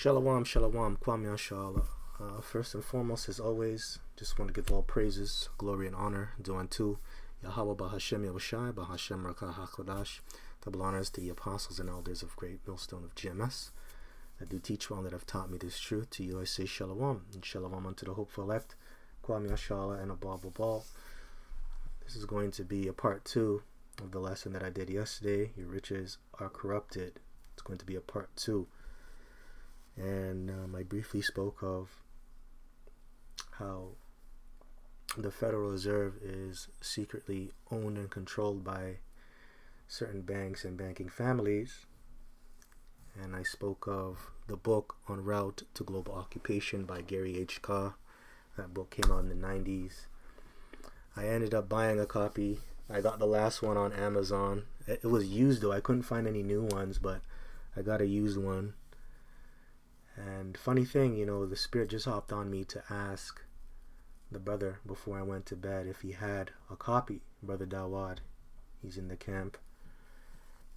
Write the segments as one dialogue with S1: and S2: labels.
S1: Shalom, shalom, kwam yashala. First and foremost, as always, just want to give all praises, glory, and honor due unto Yahweh Bahashem Yahushai, Bahashem Rakah HaKodash. Double honors to the apostles and elders of Great Millstone of GMS that do teach well, that have taught me this truth. To you I say shalom, and shalom unto the hopeful elect, kwam yashala, and above all. This is going to be a part 2 of the lesson that I did yesterday. Your riches are corrupted. It's going to be a part 2. And I briefly spoke of how the Federal Reserve is secretly owned and controlled by certain banks and banking families. And I spoke of the book En Route to Global Occupation by Gary H. Ka. That book came out in the 90s. I ended up buying a copy. I got the last one on Amazon. It was used though. I couldn't find any new ones, but I got a used one. And funny thing, the Spirit just hopped on me to ask the brother before I went to bed if he had a copy. Brother Dawad, he's in the camp.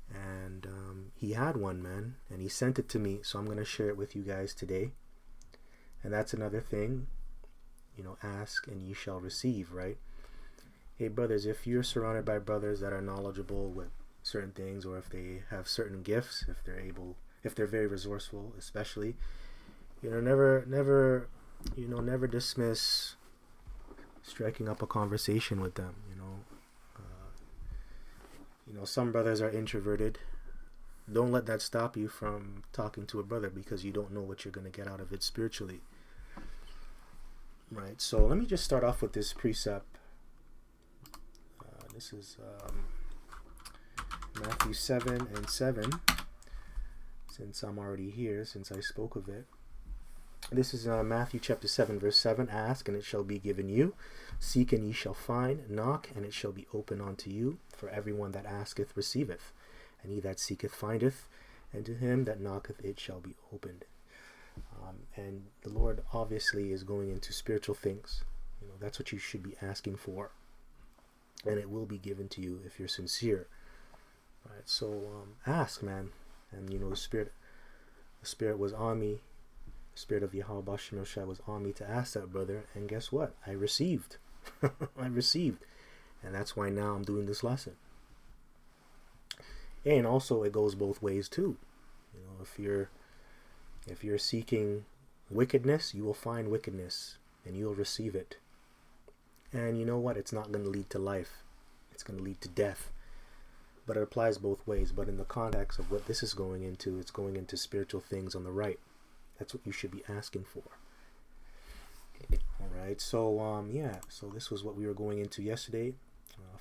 S1: And he had one, man. And he sent it to me, so I'm going to share it with you guys today. And that's another thing, ask and ye shall receive, right? Hey, brothers, if you're surrounded by brothers that are knowledgeable with certain things, or if they have certain gifts, if they're very resourceful, especially, never dismiss striking up a conversation with them. Some brothers are introverted. Don't let that stop you from talking to a brother, because you don't know what you're going to get out of it spiritually. Right. So let me just start off with this precept. This is Matthew 7:7. Since I'm already here, since I spoke of it. This is Matthew chapter 7, verse 7. Ask, and it shall be given you. Seek, and ye shall find. Knock, and it shall be opened unto you. For everyone that asketh receiveth, and he that seeketh findeth, and to him that knocketh it shall be opened. And the Lord obviously is going into spiritual things. That's what you should be asking for. And it will be given to you if you're sincere. All right, so ask, man. And the Spirit was on me. The Spirit of Yahweh Bashem Yoshai was on me to ask that brother, and guess what? I received. I received. And that's why now I'm doing this lesson. And also it goes both ways too. If you're seeking wickedness, you will find wickedness and you'll receive it. And you know what? It's not going to lead to life. It's going to lead to death. But it applies both ways. But in the context of what this is going into, it's going into spiritual things on the right. That's what you should be asking for. All right. So, So this was what we were going into yesterday.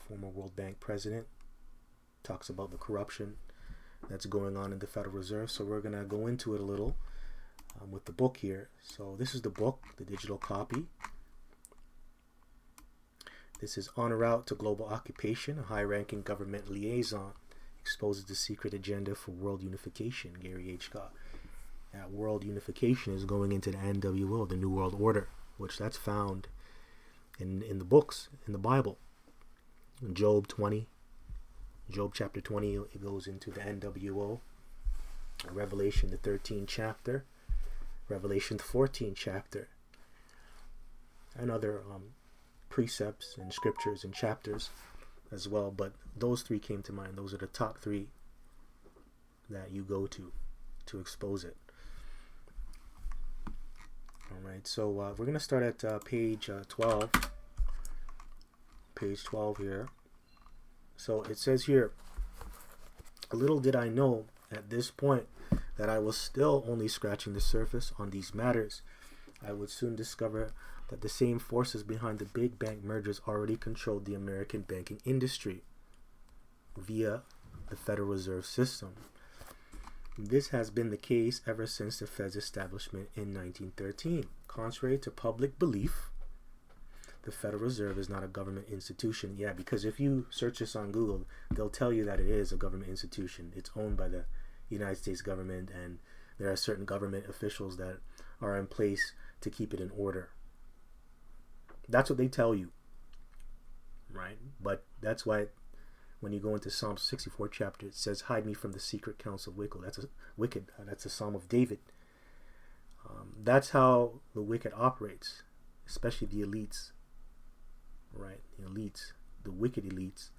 S1: Former World Bank president talks about the corruption that's going on in the Federal Reserve. So we're going to go into it a little with the book here. So this is the book, the digital copy. This is En Route to Global Occupation, a high-ranking government liaison exposes the secret agenda for world unification, Gary H. Ka. That world unification is going into the NWO, the New World Order, which that's found in the books, in the Bible. In Job chapter 20, it goes into the NWO. Revelation, the 13th chapter. Revelation, the 14th chapter. And other precepts and scriptures and chapters as well, but those 3 came to mind. Those are the top 3 that you go to expose it. All right, so we're going to start at page 12. Page 12 here. So it says here, little did I know at this point that I was still only scratching the surface on these matters. I would soon discover that the same forces behind the big bank mergers already controlled the American banking industry via the Federal Reserve System. This has been the case ever since the Fed's establishment in 1913. Contrary to public belief, the Federal Reserve is not a government institution. Yeah, because if you search this on Google, they'll tell you that it is a government institution. It's owned by the United States government, and there are certain government officials that are in place to keep it in order. That's what they tell you, right? But that's why when you go into Psalm 64 chapter, it says, hide me from the secret counsel of wicked. That's a Psalm of David. that's how the wicked operates, especially the elites, right? The elites, the wicked elites.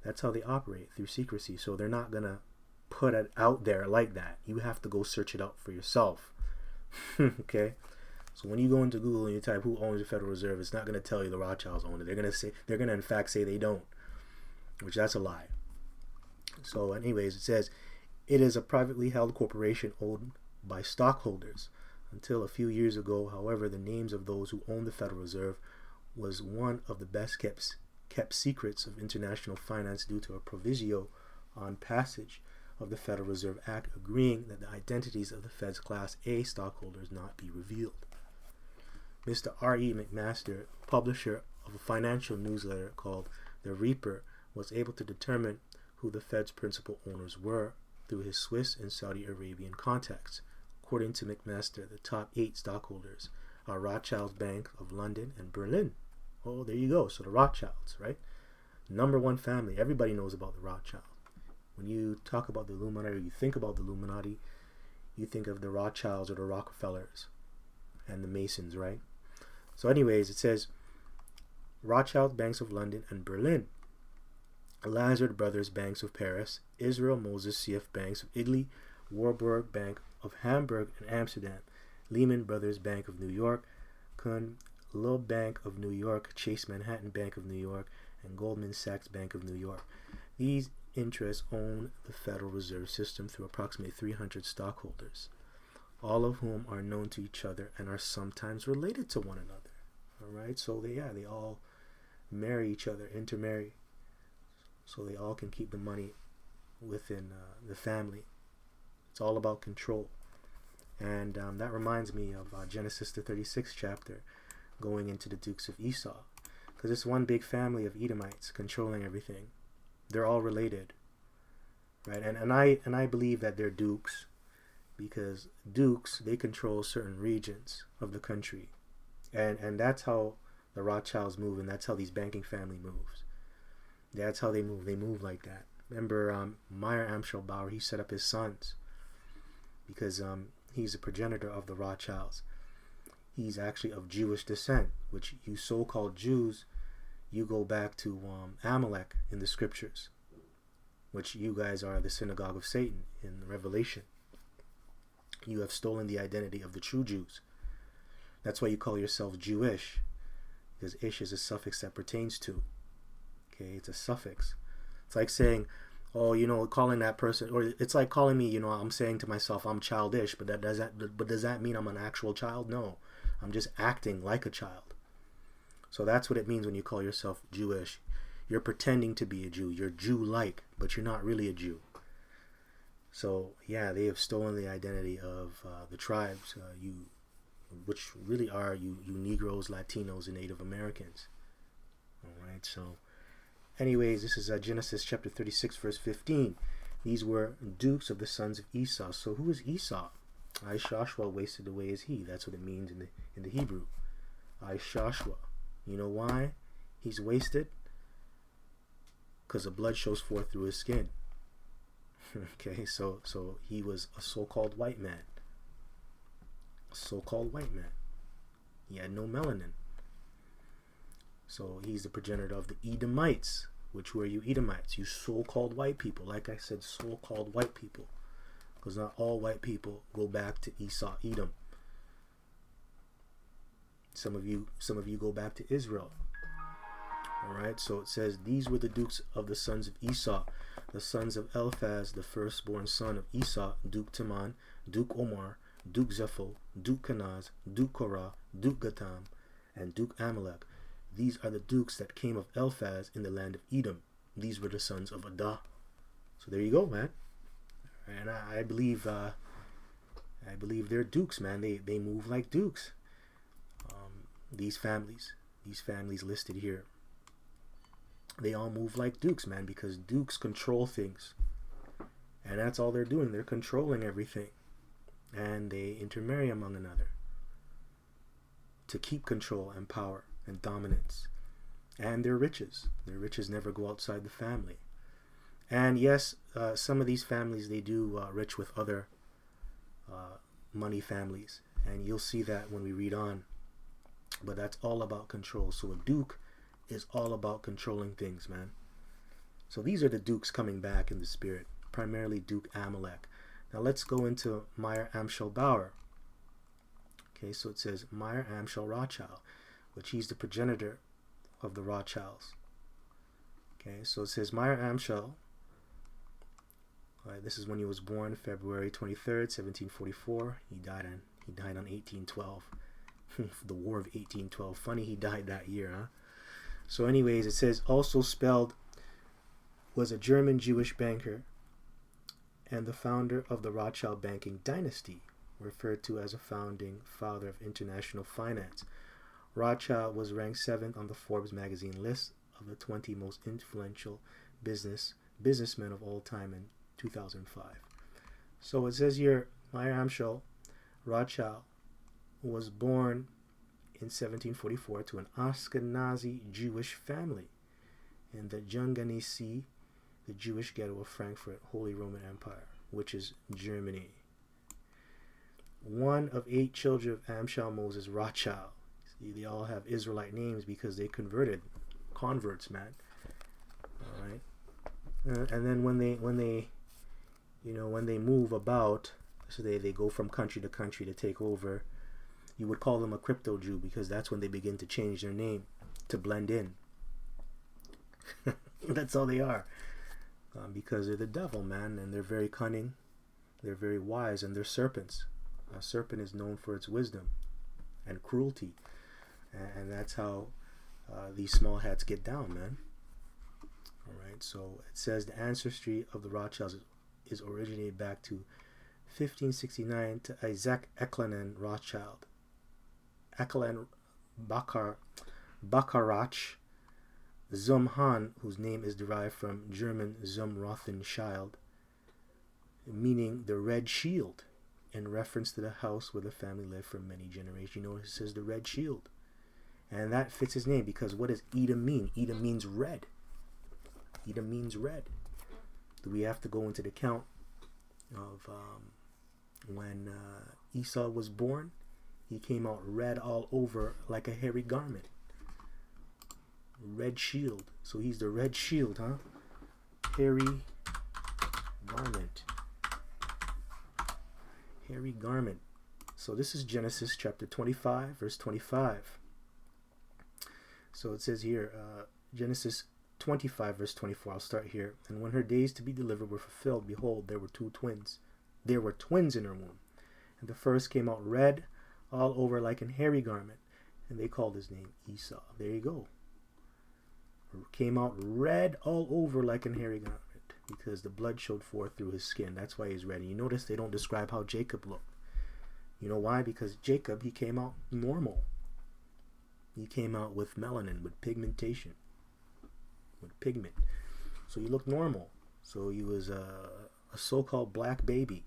S1: That's how they operate, through secrecy. So they're not gonna put it out there like that. You have to go search it out for yourself. Okay. So when you go into Google and you type who owns the Federal Reserve, it's not going to tell you the Rothschilds own it. They're going to in fact say they don't, which that's a lie. So anyways, it says it is a privately held corporation owned by stockholders. Until a few years ago, however, the names of those who own the Federal Reserve was one of the best kept secrets of international finance due to a proviso on passage of the Federal Reserve Act agreeing that the identities of the Fed's Class A stockholders not be revealed. Mr. R.E. McMaster, publisher of a financial newsletter called The Reaper, was able to determine who the Fed's principal owners were through his Swiss and Saudi Arabian contacts. According to McMaster, the top 8 stockholders are Rothschild's Bank of London and Berlin. Oh, there you go. So the Rothschilds, right? Number one family. Everybody knows about the Rothschilds. When you talk about the Illuminati, or you think about the Illuminati, you think of the Rothschilds or the Rockefellers and the Masons, right? So anyways, it says Rothschild Banks of London and Berlin, Lazard Brothers Banks of Paris, Israel Moses CF Banks of Italy, Warburg Bank of Hamburg and Amsterdam, Lehman Brothers Bank of New York, Kuhn Loeb Bank of New York, Chase Manhattan Bank of New York, and Goldman Sachs Bank of New York. These interests own the Federal Reserve System through approximately 300 stockholders, all of whom are known to each other and are sometimes related to one another. All right, so they all marry each other, intermarry, so they all can keep the money within the family. It's all about control. And that reminds me of Genesis the 36th chapter, going into the Dukes of Esau, because it's one big family of Edomites controlling everything. They're all related, right? And I believe that they're dukes, because dukes, they control certain regions of the country, and that's how the Rothschilds move, and that's how these banking family moves. That's how they move. They move like that. Remember, Meyer Amschel Bauer, he set up his sons because he's a progenitor of the Rothschilds. He's actually of Jewish descent, which you so-called Jews, you go back to Amalek in the scriptures, which you guys are the synagogue of Satan in Revelation. You have stolen the identity of the true Jews. That's why you call yourself Jewish, because ish is a suffix that pertains to. Okay, it's a suffix. It's like saying, oh, calling that person, or it's like calling me, I'm saying to myself, I'm childish, but does that mean I'm an actual child? No, I'm just acting like a child. So that's what it means when you call yourself Jewish. You're pretending to be a Jew. You're Jew-like, but you're not really a Jew. So yeah, they have stolen the identity of the tribes, which really are you Negroes, Latinos, and Native Americans. All right, so anyways, this is Genesis chapter 36, verse 15. These were dukes of the sons of Esau. So who is Esau? Joshua wasted away as he. That's what it means in the Hebrew. Joshua. You know why he's wasted? Because the blood shows forth through his skin. Okay, so he was a so-called white man. A so-called white man. He had no melanin. So he's the progenitor of the Edomites. Which were you Edomites? You so-called white people. Like I said, so-called white people. Because not all white people go back to Esau, Edom. Some of you go back to Israel. Alright, so it says, these were the dukes of the sons of Esau, the sons of Eliphaz, the firstborn son of Esau, Duke Taman, Duke Omar, Duke Zepho, Duke Kenaz, Duke Korah, Duke Gatam, and Duke Amalek. These are the dukes that came of Eliphaz in the land of Edom. These were the sons of Adah. So there you go, man. And I believe they're dukes, man. They move like dukes. These families listed here, they all move like dukes, man, because dukes control things, and that's all they're doing. They're controlling everything, and they intermarry among another to keep control and power and dominance. And their riches never go outside the family. And yes, some of these families, they do rich with other money families, And you'll see that when we read on. But that's all about control. So a duke is all about controlling things, man. So these are the dukes coming back in the spirit, primarily Duke Amalek. Now let's go into Meyer Amschel Bauer. Okay, so it says Meyer Amschel Rothschild, which he's the progenitor of the Rothschilds. Okay, so it says Meyer Amschel. All right, this is when he was born, February 23rd, 1744. He died on 1812. The War of 1812. Funny he died that year, huh? So anyways, it says also spelled, was a German Jewish banker and the founder of the Rothschild banking dynasty, referred to as a founding father of international finance. Rothschild was ranked 7th on the Forbes magazine list of the 20 most influential businessmen of all time in 2005. So it says here, Meyer Amschel Rothschild was born in 1744 to an Ashkenazi Jewish family in the Junganisi, the Jewish ghetto of Frankfurt, Holy Roman Empire, which is Germany. One of 8 children of Amschel Moses Rothschild. See, they all have Israelite names because they converts, man. All right, and then when they move about, so they go from country to country to take over. You would call them a crypto Jew because that's when they begin to change their name to blend in. That's all they are. Because they're the devil, man, and they're very cunning, they're very wise, and they're serpents. A serpent is known for its wisdom and cruelty, and that's how these small hats get down, man. All right, so it says the ancestry of the Rothschilds is originated back to 1569 to Isaac Eklenen Rothschild. Eklenen Bakarach Zum Han, whose name is derived from German Zum Rothenschild, meaning the red shield, in reference to the house where the family lived for many generations. You know, it says the red shield. And that fits his name because what does Edom mean? Edom means red. Edom means red. Do we have to go into the count of when Esau was born? He came out red all over like a hairy garment. Red shield. So he's the red shield, huh? Hairy garment. Hairy garment. So this is Genesis chapter 25, verse 25. So it says here, Genesis 25, verse 24. I'll start here. And when her days to be delivered were fulfilled, behold, there were 2 twins. There were twins in her womb. And the first came out red all over like an hairy garment. And they called his name Esau. There you go. Came out red all over like an hairy garment because the blood showed forth through his skin. That's why he's red. And you notice they don't describe how Jacob looked. You know why? Because Jacob, he came out normal. He came out with melanin, with pigmentation, with pigment. So he looked normal. So he was a so-called black baby.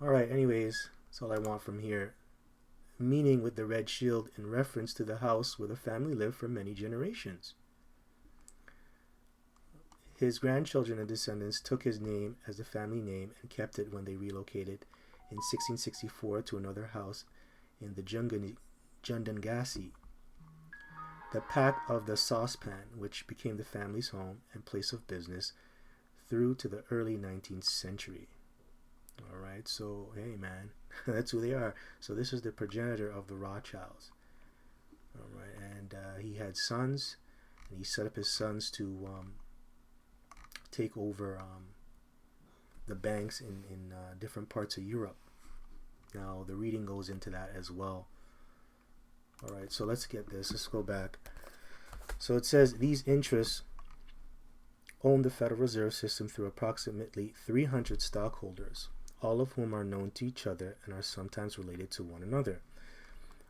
S1: All right, anyways, that's all I want from here. Meaning with the red shield in reference to the house where the family lived for many generations. His grandchildren and descendants took his name as the family name and kept it when they relocated in 1664 to another house in the Jundangasi, the Pack of the Saucepan, which became the family's home and place of business through to the early 19th century. All right, so hey, man, that's who they are. So this is the progenitor of the Rothschilds. All right, and he had sons, and he set up his sons to take over the banks in different parts of Europe. Now the reading goes into that as well. All right, so let's get this. Let's go back. So it says these interests own the Federal Reserve System through approximately 300 stockholders, all of whom are known to each other and are sometimes related to one another.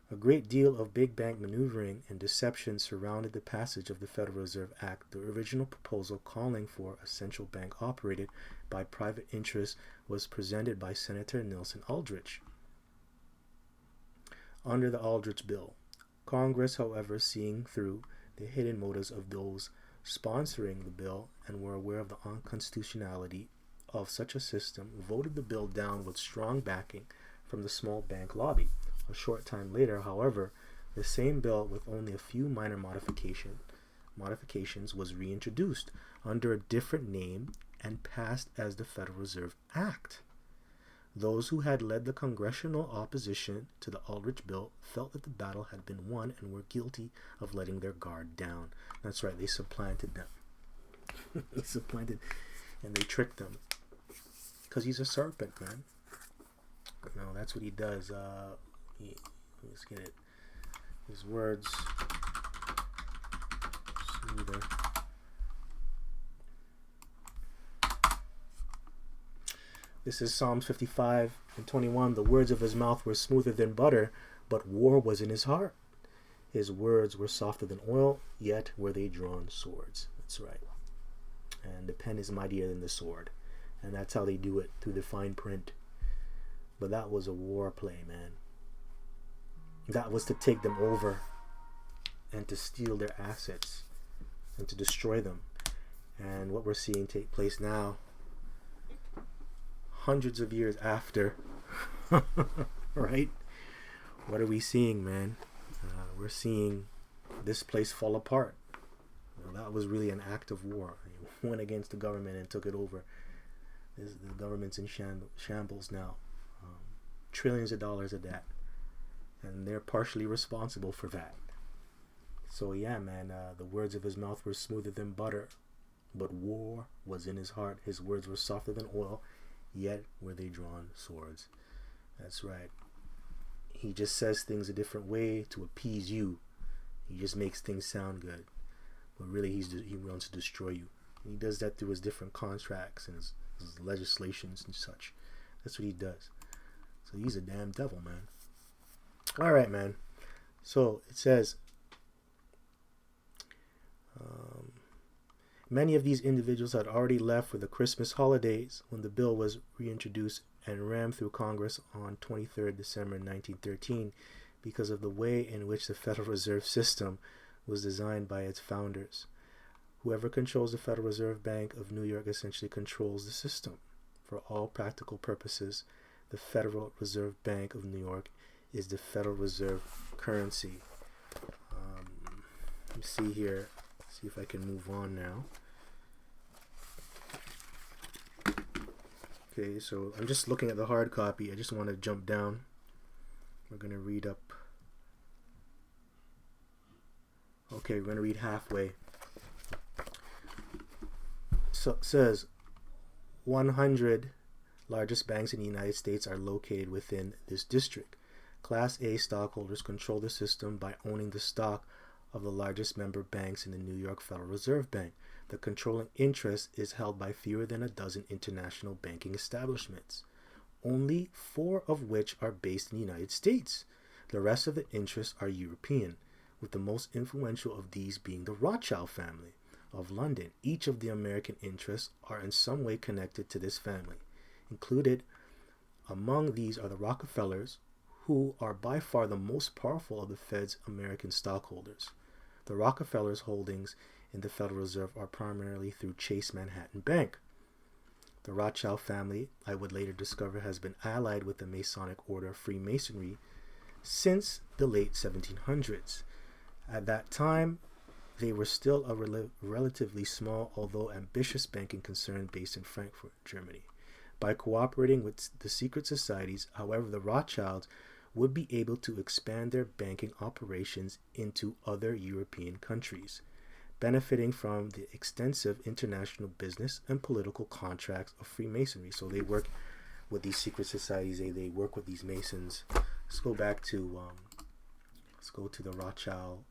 S1: A great deal of big bank maneuvering and deception surrounded the passage of the Federal Reserve Act. The original proposal calling for a central bank operated by private interests was presented by Senator Nelson Aldrich under the Aldrich Bill. Congress, however, seeing through the hidden motives of those sponsoring the bill and were aware of the unconstitutionality of such a system, voted the bill down with strong backing from the small bank lobby. A short time later, however, the same bill with only a few minor modifications was reintroduced under a different name and passed as the Federal Reserve Act. Those who had led the congressional opposition to the Aldrich bill felt that the battle had been won and were guilty of letting their guard down. That's right, they supplanted them. They supplanted and they tricked them. Because he's a serpent, man. You know, that's what he does. Let's get it. His words. Smoother. This is Psalms 55 and 21. The words of his mouth were smoother than butter, but war was in his heart. His words were softer than oil, yet were they drawn swords. That's right. And the pen is mightier than the sword. And that's how they do it, through the fine print. But that was a war play, man. That was to take them over and to steal their assets and to destroy them. And what we're seeing take place now, hundreds of years after, right? What are we seeing, man? We're seeing this place fall apart. You know, that was really an act of war. He went against the government and took it over. The government's in shambles now. Trillions of dollars of debt. And they're partially responsible for that. So yeah, man, the words of his mouth were smoother than butter, but war was in his heart. His words were softer than oil, yet were they drawn swords. That's right. He just says things a different way to appease you. He just makes things sound good, but really he wants to destroy you. He does that through his different contracts and his legislations and such. That's what he does. So he's a damn devil, man. All right, man. So it says, many of these individuals had already left for the Christmas holidays when the bill was reintroduced and rammed through Congress on 23rd December 1913 because of the way in which the Federal Reserve System was designed by its founders. Whoever controls the Federal Reserve Bank of New York essentially controls the system. For all practical purposes, the Federal Reserve Bank of New York is the Federal Reserve currency. Let me see here. See if I can move on now. Okay, so I'm just looking at the hard copy. I just want to jump down. We're going to read up. Okay, we're going to read halfway. So it says 100 largest banks in the United States are located within this district. Class A stockholders control the system by owning the stock of the largest member banks in the New York Federal Reserve Bank. The controlling interest is held by fewer than a dozen international banking establishments, only 4 of which are based in the United States. The rest of the interests are European, with the most influential of these being the Rothschild family of London. Each of the American interests are in some way connected to this family. Included among these are the Rockefellers, who are by far the most powerful of the Fed's American stockholders. The Rockefellers' holdings in the Federal Reserve are primarily through Chase Manhattan Bank. The Rothschild family, I would later discover, has been allied with the Masonic Order of Freemasonry since the late 1700s. At that time, they were still a relatively small, although ambitious banking concern based in Frankfurt, Germany. By cooperating with the secret societies, however, the Rothschilds would be able to expand their banking operations into other European countries, benefiting from the extensive international business and political contracts of Freemasonry. So they work with these secret societies, they work with these Masons. Let's go back to, let's go to the Rothschild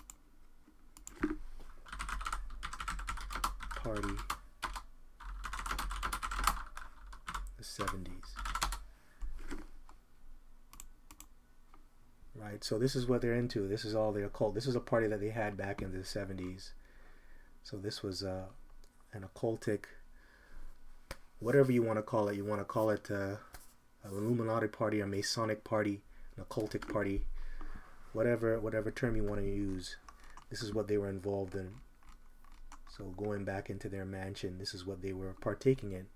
S1: party, the 70s. Right, so this is what they're into. This is all their occult. This is a party that they had back in the 70s. So this was an occultic, whatever you want to call it. You want to call it an Illuminati party, a Masonic party, an occultic party, whatever term you want to use. This is what they were involved in. So going back into their mansion, this is what they were partaking in.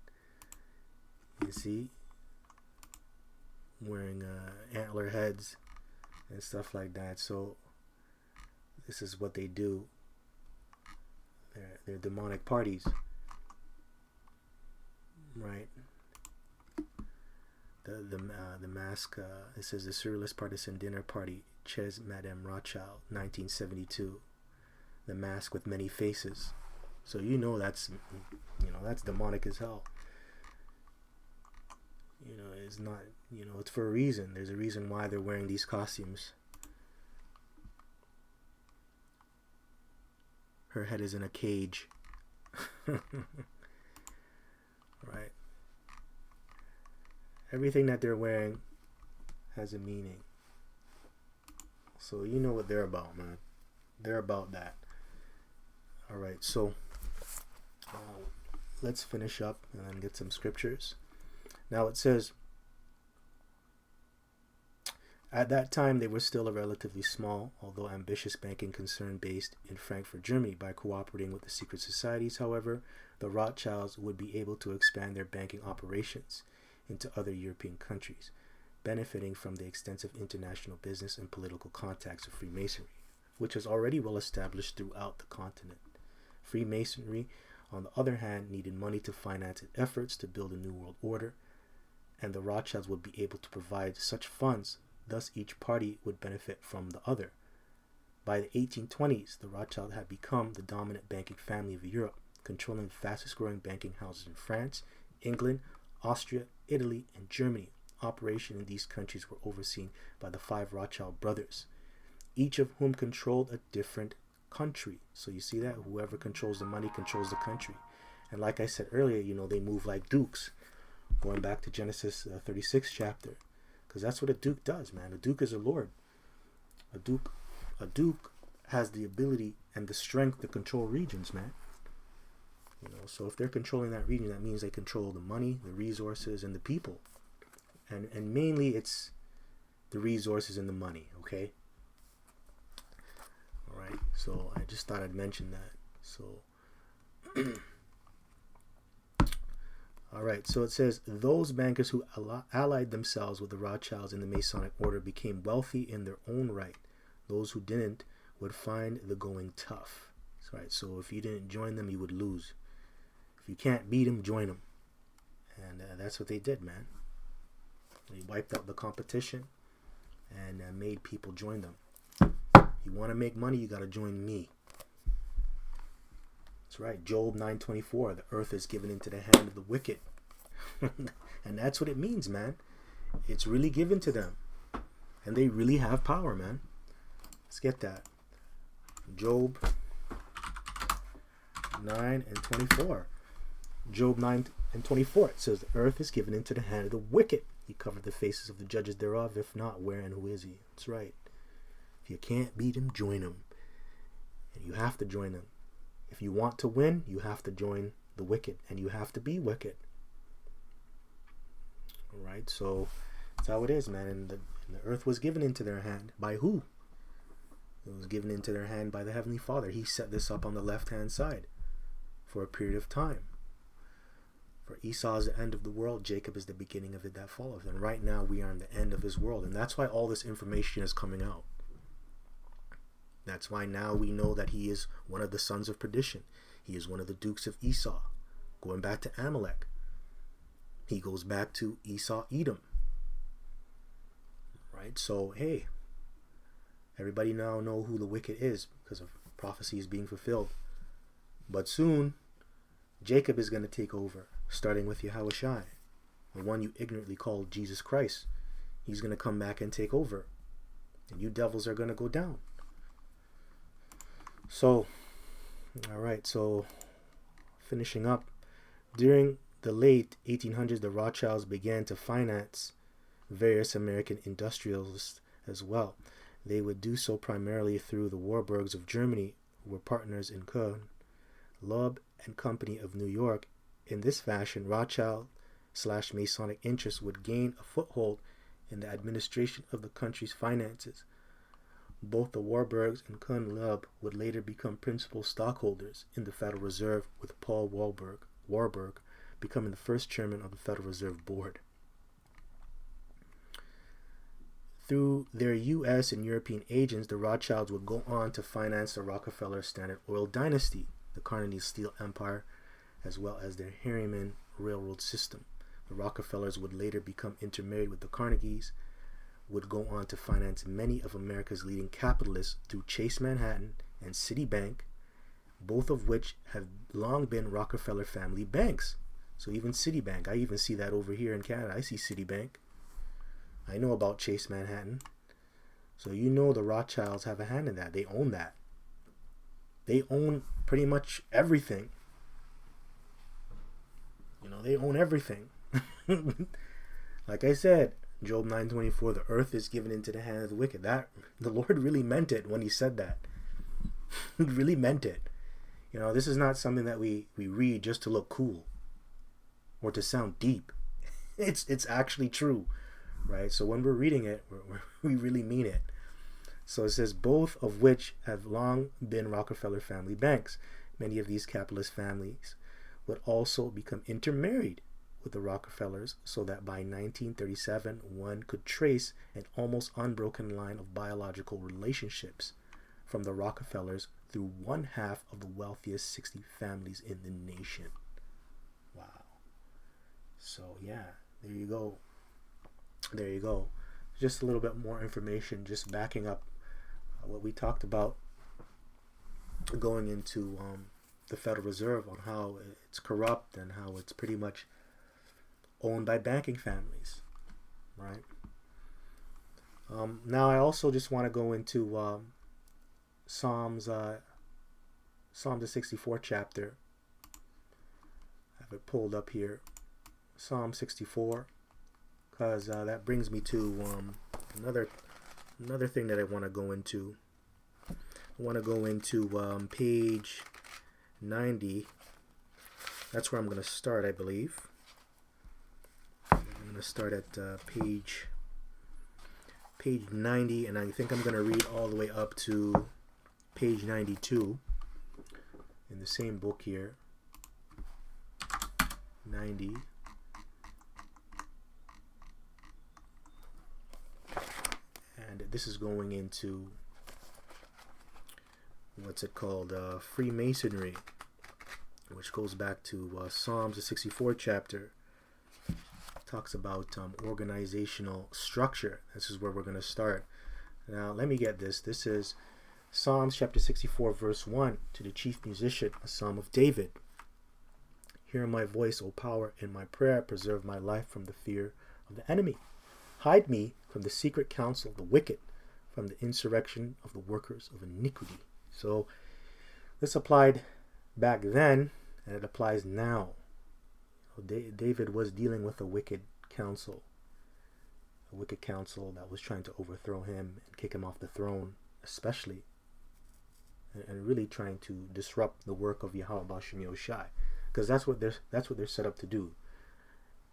S1: You see? wearing antler heads and stuff like that. So this is what they do. They're demonic parties, right? The mask. It says the Surrealist Partisan Dinner Party, Chez Madame Rothschild, 1972. The mask with many faces. So that's demonic as hell. It's not. It's for a reason. There's a reason why they're wearing these costumes. Her head is in a cage. Right? Everything that they're wearing has a meaning. So you know what they're about, man. They're about that. Alright, so let's finish up and then get some scriptures. Now it says, at that time they were still a relatively small, although ambitious banking concern based in Frankfurt, Germany. By cooperating with the secret societies, however, the Rothschilds would be able to expand their banking operations into other European countries, benefiting from the extensive international business and political contacts of Freemasonry, which is already well established throughout the continent. Freemasonry, on the other hand, needed money to finance its efforts to build a new world order, and the Rothschilds would be able to provide such funds. Thus, each party would benefit from the other. By the 1820s, the Rothschilds had become the dominant banking family of Europe, controlling the fastest growing banking houses in France, England, Austria, Italy, and Germany. Operations in these countries were overseen by the 5 Rothschild brothers, each of whom controlled a different country. So you see that? Whoever controls the money controls the country. And like I said earlier, they move like dukes. Going back to Genesis 36 chapter. Because that's what a duke does, man. A duke is a lord. A duke has the ability and the strength to control regions, man. So if they're controlling that region, that means they control the money, the resources, and the people. And mainly it's the resources and the money, okay? Alright, so I just thought I'd mention that. So alright, so it says, those bankers who allied themselves with the Rothschilds in the Masonic order became wealthy in their own right. Those who didn't would find the going tough. Right, so if you didn't join them, you would lose. If you can't beat them, join them. And that's what they did, man. They wiped out the competition and made people join them. You want to make money, you got to join me. That's right. Job 9:24. The earth is given into the hand of the wicked. And that's what it means, man. It's really given to them. And they really have power, man. Let's get that. Job 9:24. Job 9:24. It says, the earth is given into the hand of the wicked. He covered the faces of the judges thereof. If not, where and who is he? That's right. If you can't beat him, join him. And you have to join them. If you want to win, you have to join the wicked. And you have to be wicked. Alright, so that's how it is, man. And the earth was given into their hand. By who? It was given into their hand by the Heavenly Father. He set this up on the left-hand side for a period of time. For Esau is the end of the world, Jacob is the beginning of it that followeth. And right now we are in the end of his world. And that's why all this information is coming out. That's why now we know that he is one of the sons of perdition. He is one of the dukes of Esau. Going back to Amalek. He goes back to Esau, Edom. Right? So, hey, everybody now know who the wicked is because of prophecies being fulfilled. But soon, Jacob is going to take over, starting with Yahushua, the one you ignorantly called Jesus Christ. He's going to come back and take over. And you devils are going to go down. So, alright, so finishing up. During the late 1800s, the Rothschilds began to finance various American industrialists as well. They would do so primarily through the Warburgs of Germany, who were partners in Köln, Loeb and Company of New York. In this fashion, Rothschild/Masonic interests would gain a foothold in the administration of the country's finances. Both the Warburgs and Köln-Loeb would later become principal stockholders in the Federal Reserve, with Paul Warburg becoming the first chairman of the Federal Reserve Board. Through their U.S. and European agents, the Rothschilds would go on to finance the Rockefeller Standard Oil dynasty, the Carnegie Steel Empire, as well as their Harriman Railroad system. The Rockefellers would later become intermarried with the Carnegies, would go on to finance many of America's leading capitalists through Chase Manhattan and Citibank, both of which have long been Rockefeller family banks. So even Citibank, I even see that over here in Canada. I see Citibank. I know about Chase Manhattan. So you know the Rothschilds have a hand in that. They own that. They own pretty much everything. You know, they own everything. Like I said, Job 9:24, the earth is given into the hand of the wicked. That the Lord really meant it when he said that. He really meant it. You know, this is not something that we read just to look cool or to sound deep. It's actually true, right? So when we're reading it, we really mean it. So it says, both of which have long been Rockefeller family banks. Many of these capitalist families would also become intermarried with the Rockefellers, so that by 1937 one could trace an almost unbroken line of biological relationships from the Rockefellers through one half of the wealthiest 60 families in the nation. Wow. So yeah, there you go. There you go. Just a little bit more information, just backing up what we talked about going into the Federal Reserve, on how it's corrupt and how it's pretty much owned by banking families, right? Now I also just want to go into Psalms, the 64th chapter. I have it pulled up here, Psalm 64, because that brings me to another thing that I want to go into. I want to go into page 90. That's where I'm going to start, I believe. I'm going to start at page 90, and I think I'm going to read all the way up to page 92 in the same book here. 90. And this is going into, what's it called, Freemasonry, which goes back to Psalms, the 64th chapter. Talks about organizational structure. This is where we're going to start. Now, let me get this. This is Psalms chapter 64, verse 1, to the chief musician, a psalm of David. Hear my voice, O power, in my prayer. Preserve my life from the fear of the enemy. Hide me from the secret counsel of the wicked, from the insurrection of the workers of iniquity. So this applied back then, and it applies now. David was dealing with a wicked council that was trying to overthrow him and kick him off the throne, especially, and really trying to disrupt the work of Yahweh B'Shem Yoshai, because that's what they're set up to do,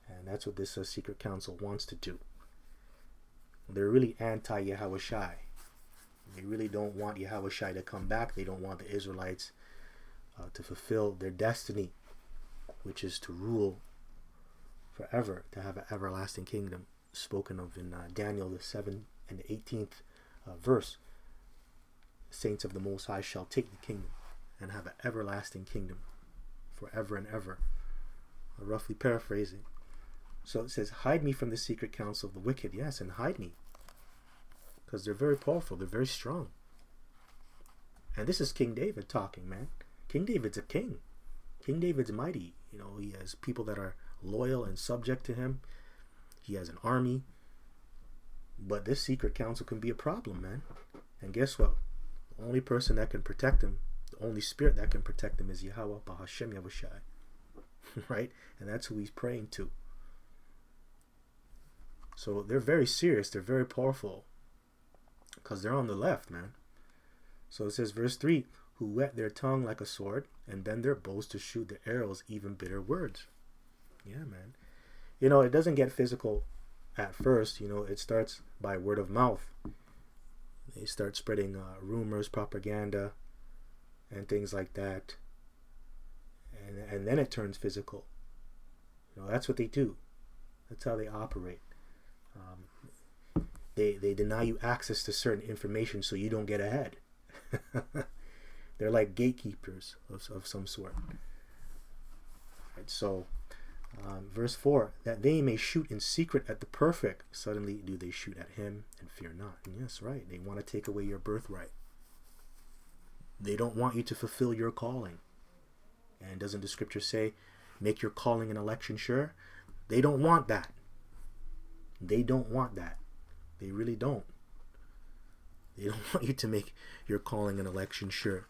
S1: and that's what this secret council wants to do. They're really anti-Yahweh Shai. They really don't want Yahweh Shai to come back. They don't want the Israelites to fulfill their destiny, which is to rule forever, to have an everlasting kingdom, spoken of in Daniel the 7th and the 18th verse. Saints of the Most High shall take the kingdom and have an everlasting kingdom forever and ever. Roughly paraphrasing. So it says, hide me from the secret counsel of the wicked. Yes, and hide me, because they're very powerful, they're very strong. And this is King David talking, man. King David's a king. King David's mighty. You know, he has people that are loyal and subject to him. He has an army. But this secret council can be a problem, man. And guess what? The only person that can protect him, the only spirit that can protect him, is Yahweh B'Hashem Yahushai. Right? And that's who he's praying to. So they're very serious. They're very powerful, because they're on the left, man. So it says, verse 3, who whet their tongue like a sword and bend their bows to shoot their arrows, even bitter words. Yeah, man. You know, it doesn't get physical at first. You know, it starts by word of mouth. They start spreading rumors, propaganda, and things like that. And then it turns physical. You know, that's what they do. That's how they operate. They deny you access to certain information so you don't get ahead. They're like gatekeepers of some sort. Right, so, verse 4, that they may shoot in secret at the perfect, suddenly do they shoot at him and fear not. And yes, right, they want to take away your birthright. They don't want you to fulfill your calling. And doesn't the scripture say, make your calling and election sure? They don't want that. They don't want that. They really don't. They don't want you to make your calling and election sure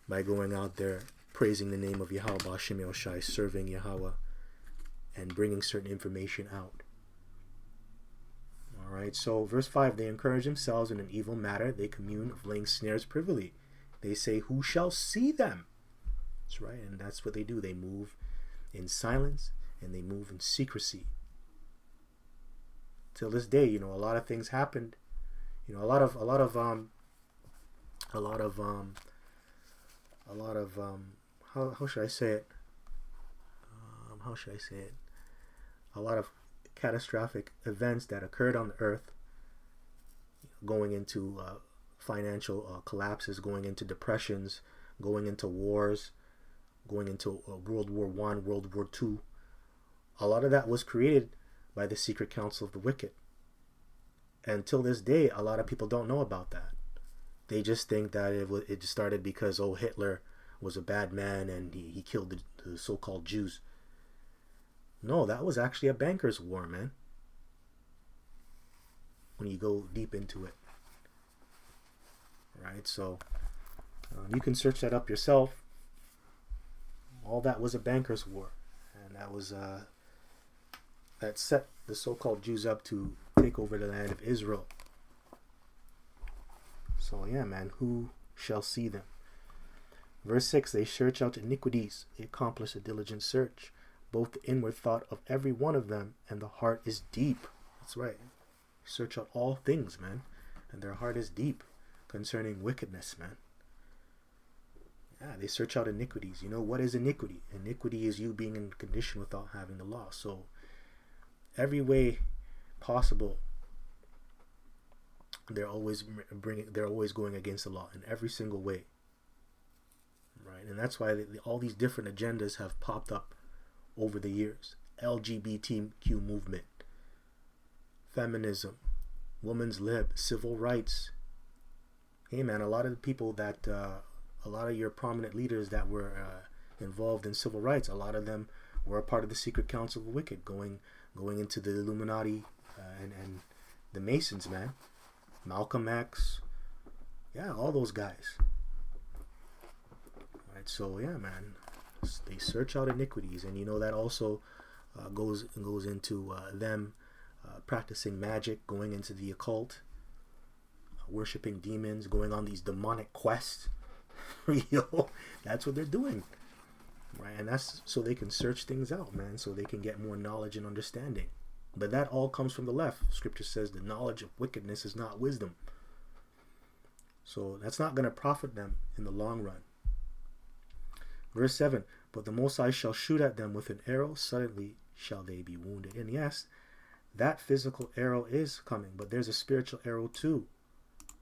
S1: by going out there praising the name of Yahweh B'Shem Yahushai, serving Yahweh, and bringing certain information out. Alright, so verse 5, they encourage themselves in an evil matter. They commune of laying snares privily. They say, who shall see them? That's right, and that's what they do. They move in silence and they move in secrecy. Till this day, a lot of things happened. A lot of how should I say it? A lot of catastrophic events that occurred on the earth, going into financial collapses, going into depressions, going into wars, going into World War I, World War II. A lot of that was created by the secret council of the wicked. And till this day, a lot of people don't know about that. They just think that it started because Hitler was a bad man and he killed the so-called Jews. No, that was actually a banker's war, man. When you go deep into it. Right, so you can search that up yourself. All that was a banker's war. And that was that set the so-called Jews up to take over the land of Israel. So yeah, man, who shall see them? Verse 6, they search out iniquities. They accomplish a diligent search. Both the inward thought of every one of them and the heart is deep. That's right. Search out all things, man. And their heart is deep concerning wickedness, man. Yeah, they search out iniquities. What is iniquity? Iniquity is you being in condition without having the law. So every way possible, they're always going against the law in every single way. Right? And that's why all these different agendas have popped up over the years. LGBTQ movement, feminism, women's lib, civil rights. Hey man, a lot of the people that a lot of your prominent leaders that were involved in civil rights, a lot of them were a part of the secret council of the wicked, going into the Illuminati and the Masons, man. Malcolm X, yeah, all those guys. Right, so yeah, man, they search out iniquities, and that also goes into them practicing magic, going into the occult, worshiping demons, going on these demonic quests. That's what they're doing, right? And that's so they can search things out, man, so they can get more knowledge and understanding. But that all comes from the left. Scripture says the knowledge of wickedness is not wisdom. So that's not going to profit them in the long run. Verse 7, but the Most High shall shoot at them with an arrow, suddenly shall they be wounded. And yes, that physical arrow is coming, but there's a spiritual arrow too,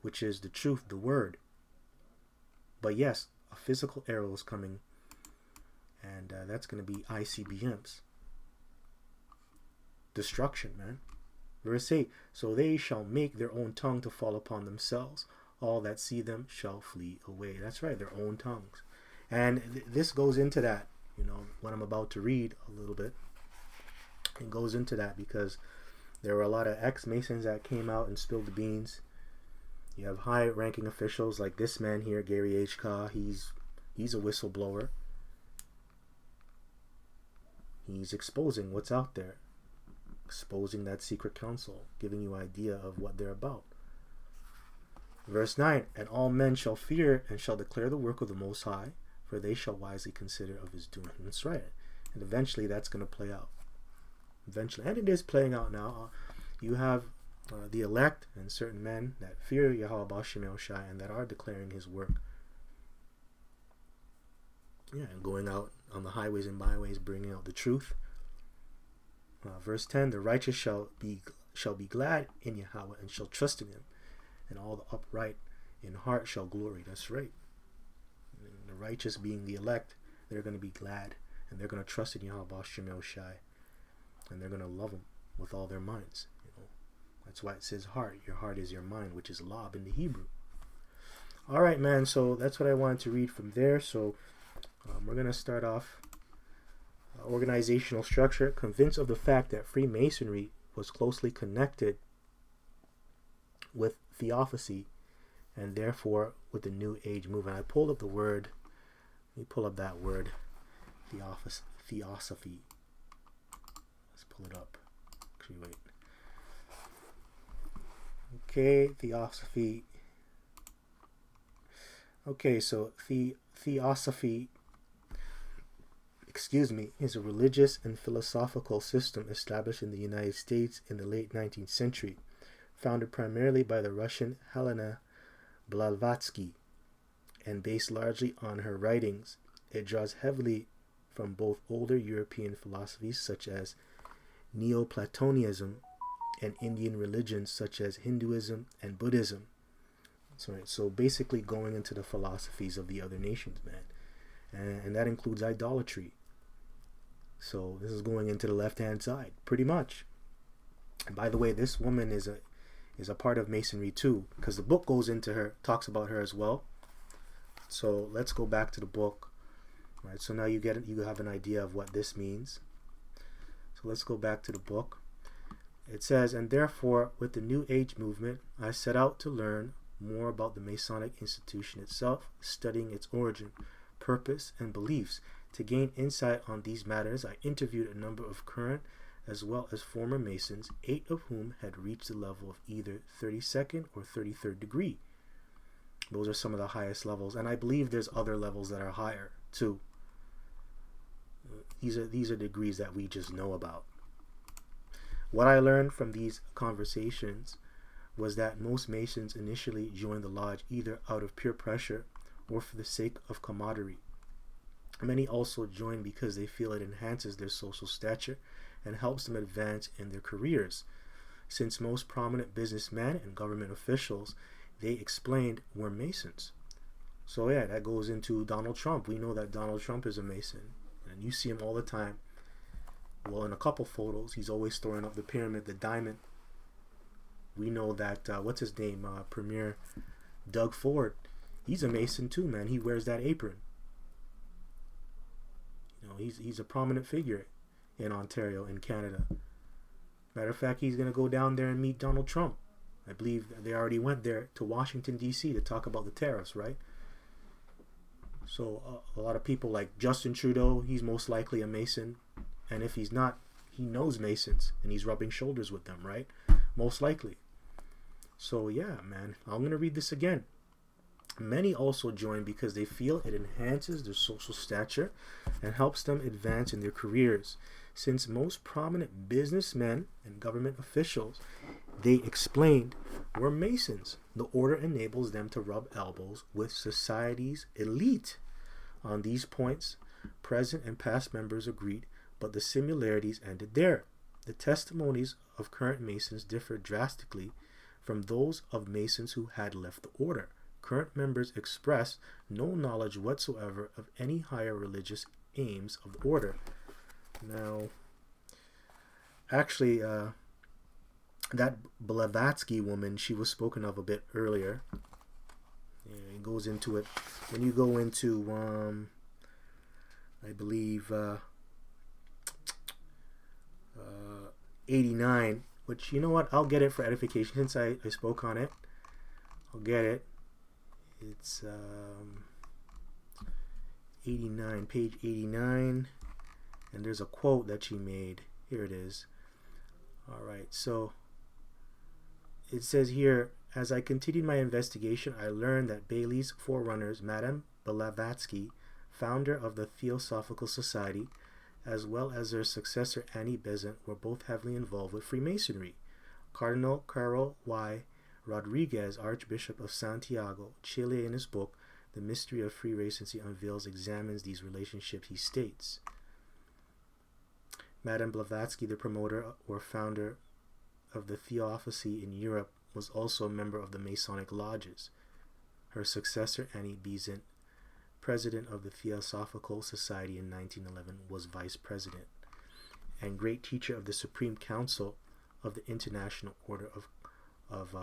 S1: which is the truth, the word. But yes, a physical arrow is coming, and that's going to be ICBMs. Destruction, man. Verse 8, so they shall make their own tongue to fall upon themselves. All that see them shall flee away. That's right, their own tongues. And this goes into that, what I'm about to read a little bit. It goes into that because there were a lot of ex-Masons that came out and spilled the beans. You have high-ranking officials like this man here, Gary H. Ka. He's a whistleblower. He's exposing what's out there. Exposing that secret council, giving you idea of what they're about. Verse 9, and all men shall fear and shall declare the work of the Most High, for they shall wisely consider of his doing. That's right. And eventually that's going to play out. Eventually. And it is playing out now. You have the elect and certain men that fear Yahweh B'Shem Yahushai and that are declaring his work. Yeah, and going out on the highways and byways, bringing out the truth. Verse 10, the righteous shall be shall be glad in Yahweh and shall trust in him, and all the upright in heart shall glory. That's right. And the righteous being the elect, they're going to be glad, and they're going to trust in Yahweh Hashem Shai, and they're going to love him with all their minds. That's why it says heart. Your heart is your mind, which is lab in the Hebrew. All right, man. So that's what I wanted to read from there. So we're going to start off. Organizational structure. Convinced of the fact that Freemasonry was closely connected with Theosophy and therefore with the New Age movement. I pulled up the word. Let me pull up that word. Theosophy. Let's pull it up. Actually, wait. Okay, Theosophy. Okay, so Theosophy, is a religious and philosophical system established in the United States in the late 19th century, founded primarily by the Russian Helena Blavatsky, and based largely on her writings. It draws heavily from both older European philosophies such as Neoplatonism and Indian religions such as Hinduism and Buddhism. So basically going into the philosophies of the other nations, man. And that includes idolatry. So this is going into the left-hand side, pretty much. And by the way, this woman is a part of Masonry too, because the book goes into her, talks about her as well. So let's go back to the book. Right, so now you have an idea of what this means. So let's go back to the book. It says, and therefore, with the New Age movement, I set out to learn more about the Masonic institution itself, studying its origin, purpose, and beliefs. To gain insight on these matters, I interviewed a number of current as well as former Masons, 8 of whom had reached the level of either 32nd or 33rd degree. Those are some of the highest levels, and I believe there's other levels that are higher too. These are degrees that we just know about. What I learned from these conversations was that most Masons initially joined the lodge either out of pure pressure or for the sake of camaraderie. Many also join because they feel it enhances their social stature and helps them advance in their careers. Since most prominent businessmen and government officials, they explained, were Masons. So yeah, that goes into Donald Trump. We know that Donald Trump is a Mason, and you see him all the time. Well, in a couple photos, he's always throwing up the pyramid, the diamond. We know that, what's his name, Premier Doug Ford, he's a Mason too, man. He wears that apron. He's a prominent figure in Ontario, in Canada. Matter of fact, he's going to go down there and meet Donald Trump. I believe they already went there to Washington, D.C. to talk about the tariffs, right? So a lot of people like Justin Trudeau, he's most likely a Mason. And if he's not, he knows Masons and he's rubbing shoulders with them, right? Most likely. So yeah, man, I'm going to read this again. Many also join because they feel it enhances their social stature and helps them advance in their careers. Since most prominent businessmen and government officials, they explained, were Masons, the order enables them to rub elbows with society's elite. On these points, present and past members agreed, but the similarities ended there. The testimonies of current Masons differ drastically from those of Masons who had left the order. Current members express no knowledge whatsoever of any higher religious aims of the order. Now, actually, that Blavatsky woman, she was spoken of a bit earlier. Yeah, it goes into it. When you go into, I believe, 89, which, you know what, I'll get it for edification since I spoke on it. I'll get it. It's 89, page 89, and there's a quote that she made. Here it is. All right, so it says here, as I continued my investigation, I learned that Bailey's forerunners, Madame Blavatsky, founder of the Theosophical Society, as well as their successor Annie Besant, were both heavily involved with Freemasonry. Cardinal Carlo Y. Rodriguez, Archbishop of Santiago, Chile, in his book, The Mystery of Freemasonry Unveils, examines these relationships. He states, Madame Blavatsky, the promoter or founder of the Theosophy in Europe was also a member of the Masonic lodges. Her successor, Annie Besant, president of the Theosophical Society in 1911, was vice president and great teacher of the Supreme Council of the International Order of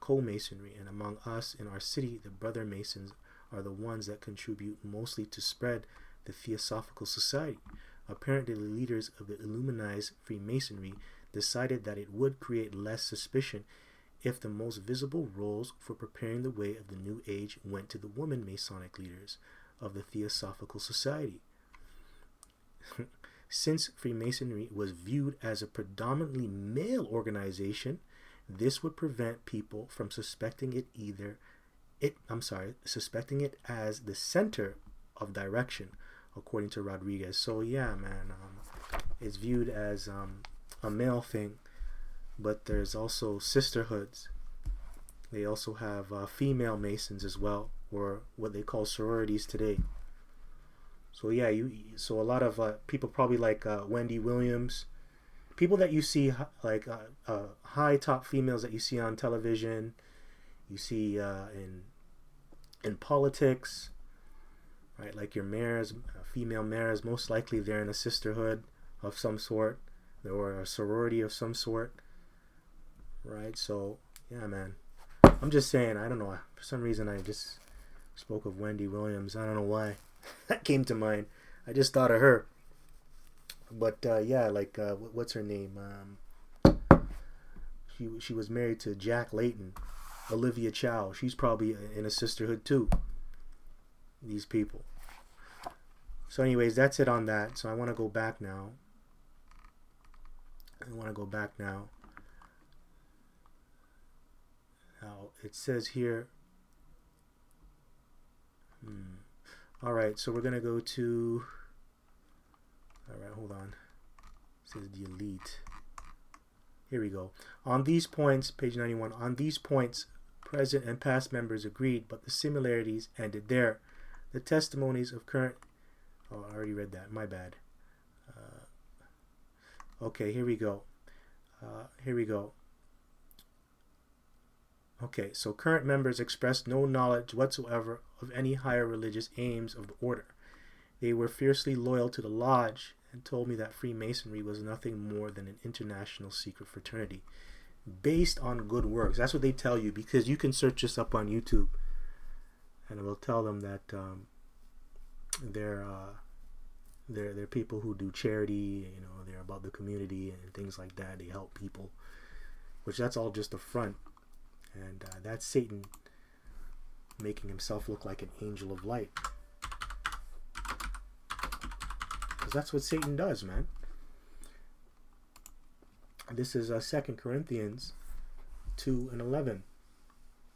S1: Co-Masonry. And among us in our city, the Brother Masons are the ones that contribute mostly to spread the Theosophical Society. Apparently, the leaders of the Illuminati Freemasonry decided that it would create less suspicion if the most visible roles for preparing the way of the New Age went to the woman Masonic leaders of the Theosophical Society. Since Freemasonry was viewed as a predominantly male organization, this would prevent people from suspecting it as the center of direction, according to Rodriguez. So yeah, man, it's viewed as a male thing, but there's also sisterhoods. They also have female Masons as well, or what they call sororities today. So yeah, so a lot of people probably like Wendy Williams, people that you see like high top females that you see on television, you see in politics, right? Like your mayors, female mayors, most likely they're in a sisterhood of some sort, or a sorority of some sort, right? So yeah, man, I'm just saying, I don't know, for some reason I just spoke of Wendy Williams. I don't know why that came to mind. I just thought of her. But yeah, like what's her name? She was married to Jack Layton, Olivia Chow. She's probably in a sisterhood too. These people. So anyways, that's it on that. So I want to go back now. Now it says here. All right, so we're gonna go to. All right, hold on. It says delete. Here we go. On these points, page 91. On these points, present and past members agreed, but the similarities ended there. The testimonies of current. Oh, I already read that. My bad. Okay, here we go. Okay, so current members expressed no knowledge whatsoever of any higher religious aims of the order. They were fiercely loyal to the lodge and told me that Freemasonry was nothing more than an international secret fraternity based on good works. That's what they tell you, because you can search this up on YouTube and it will tell them that they're people who do charity, you know, they're about the community and things like that. They help people, which that's all just a front. And that's Satan making himself look like an angel of light. Because that's what Satan does, man. This is 2 Corinthians 2:11.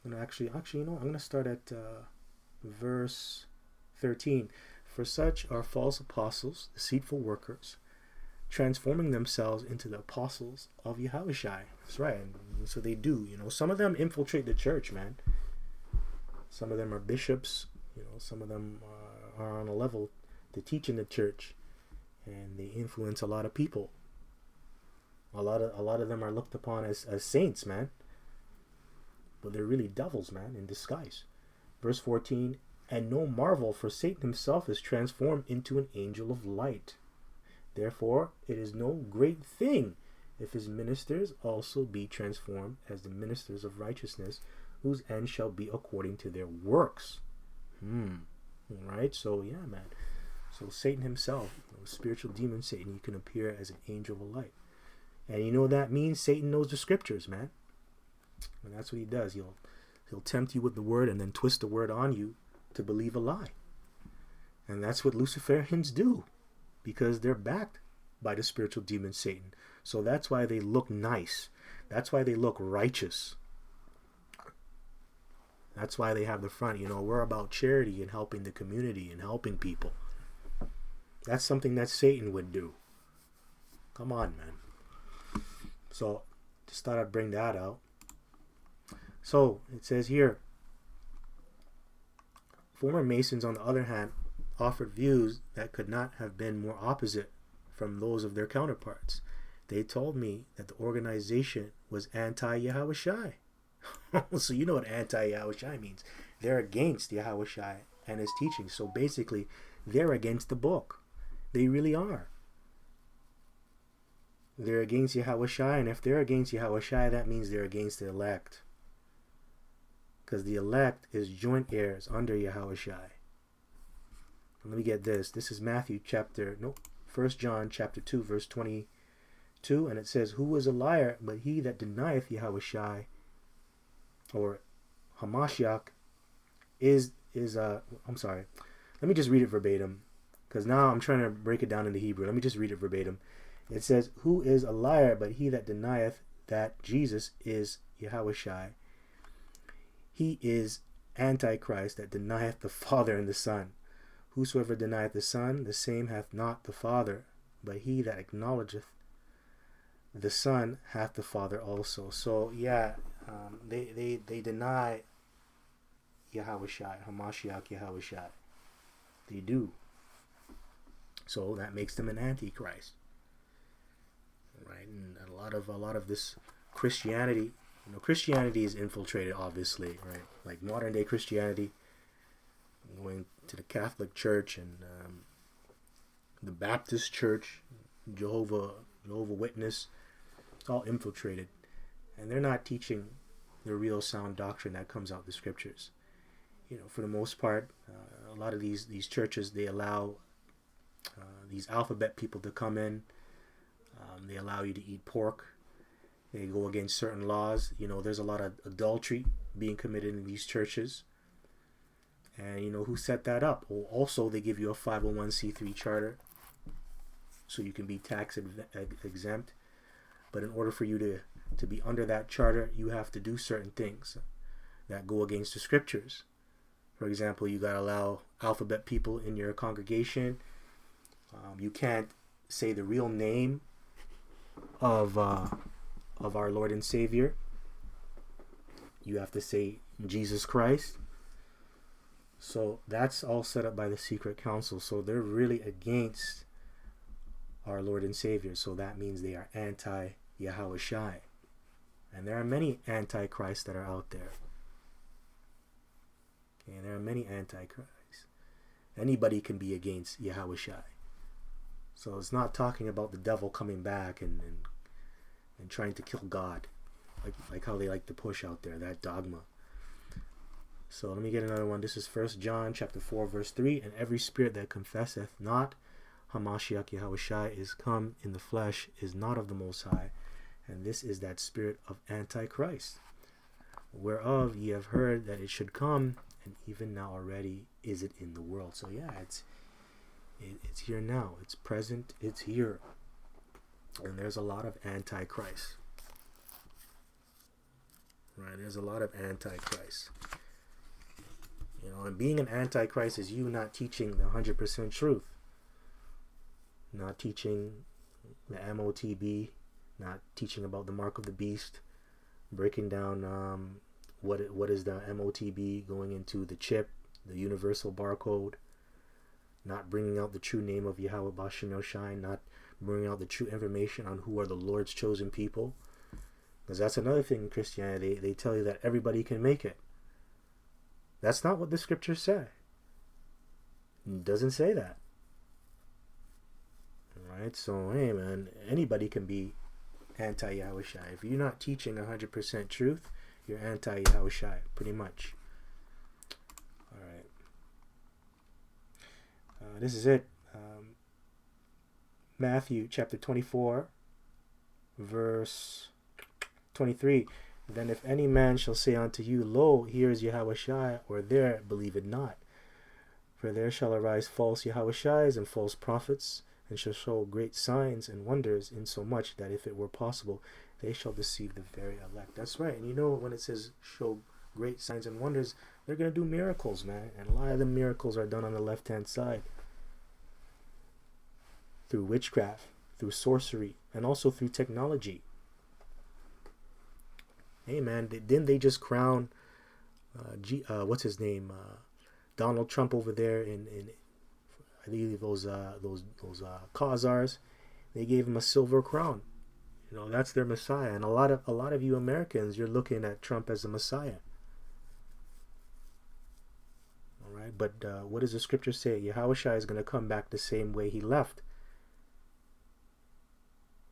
S1: And actually, you know, I'm going to start at verse 13. For such are false apostles, deceitful workers, transforming themselves into the apostles of Yahushua. That's right. And so they do, you know. Some of them infiltrate the church, man. Some of them are bishops, you know. Some of them are on a level to teach in the church, and they influence a lot of people. A lot of them are looked upon as saints, man. But they're really devils, man, in disguise. Verse 14, and no marvel, for Satan himself is transformed into an angel of light. Therefore, it is no great thing if his ministers also be transformed as the ministers of righteousness, whose end shall be according to their works. Right? So, yeah, man. So, Satan himself, you know, spiritual demon Satan, he can appear as an angel of light. And you know what that means? Satan knows the scriptures, man. And that's what he does. He'll tempt you with the word and then twist the word on you to believe a lie. And that's what Luciferians do, because they're backed by the spiritual demon Satan. So that's why they look nice. That's why they look righteous. That's why they have the front. You know, we're about charity and helping the community and helping people. That's something that Satan would do. Come on, man. So just thought I'd bring that out. So it says here, former Masons, on the other hand, offered views that could not have been more opposite from those of their counterparts. they told me that the organization was anti-Yahushai. So you know what anti-Yahushai means. They're against Yahushai and his teachings. So basically, they're against the book. They really are. They're against Yahushai, and if they're against Yahushai, that means they're against the elect. Because the elect is joint heirs under Yahushai. Let me get this. This is Matthew 1 John chapter 2, verse 22, and it says, "Who is a liar but he that denieth Yahushai," or Hamashiach, I'm sorry. Let me just read it verbatim, because now I'm trying to break it down into Hebrew. Let me just read it verbatim. It says, "Who is a liar but he that denieth that Jesus is Yahushai? He is Antichrist that denieth the Father and the Son. Whosoever denieth the Son, the same hath not the Father, but he that acknowledgeth the Son hath the Father also." So yeah, they deny Yahushai, Hamashiach Yahushai. They do. So that makes them an antichrist, right? And a lot of this Christianity, Christianity is infiltrated, obviously, right? Like modern day Christianity, going to the Catholic Church and the Baptist Church, Jehovah Witness, it's all infiltrated, and they're not teaching the real sound doctrine that comes out of the scriptures. For the most part, a lot of these churches, they allow these alphabet people to come in. They allow you to eat pork. They go against certain laws. There's a lot of adultery being committed in these churches. And who set that up? Well, also, they give you a 501c3 charter so you can be tax exempt. But in order for you to be under that charter, you have to do certain things that go against the scriptures. For example, you got to allow alphabet people in your congregation. You can't say the real name of our Lord and Savior. You have to say Jesus Christ. So that's all set up by the secret council. So they're really against our Lord and Savior. So that means they are anti-Yahushai. And there are many antichrists that are out there. Okay, there are many antichrists. Anybody can be against Yahushai. So it's not talking about the devil coming back and trying to kill God, like how they like to push out there, that dogma. So let me get another one. This is 1 John chapter 4, verse 3. "And every spirit that confesseth not Hamashiach Yahushai is come in the flesh is not of the Most High, and this is that spirit of Antichrist, whereof ye have heard that it should come, and even now already is it in the world." So yeah, it's here now. It's present. It's here. And there's a lot of Antichrist. Right? There's a lot of Antichrist. And being an Antichrist is you not teaching the 100% truth. Not teaching the MOTB, not teaching about the mark of the beast, breaking down what is the MOTB, going into the chip, the universal barcode, not bringing out the true name of Yahweh Bashem Yoshai, not bringing out the true information on who are the Lord's chosen people. Because that's another thing in Christianity. They tell you that everybody can make it. That's not what the scriptures say. It doesn't say that. Alright, so hey man, anybody can be anti-Yahushai. If you're not teaching 100% truth, you're anti-Yahushai, pretty much. Alright. This is it. Matthew chapter 24, verse 23. "Then if any man shall say unto you, Lo, here is Yahushai, or there, believe it not. For there shall arise false Yahushais and false prophets, and shall show great signs and wonders, insomuch that if it were possible, they shall deceive the very elect." That's right. And when it says show great signs and wonders, they're going to do miracles, man. And a lot of the miracles are done on the left-hand side. Through witchcraft, through sorcery, and also through technology. Hey man, didn't they just crown what's his name, Donald Trump over there in I believe those Khazars? They gave him a silver crown That's their Messiah. And a lot of you Americans, you're looking at Trump as a Messiah. All right, but what does the scripture say? Yahushua is going to come back the same way he left.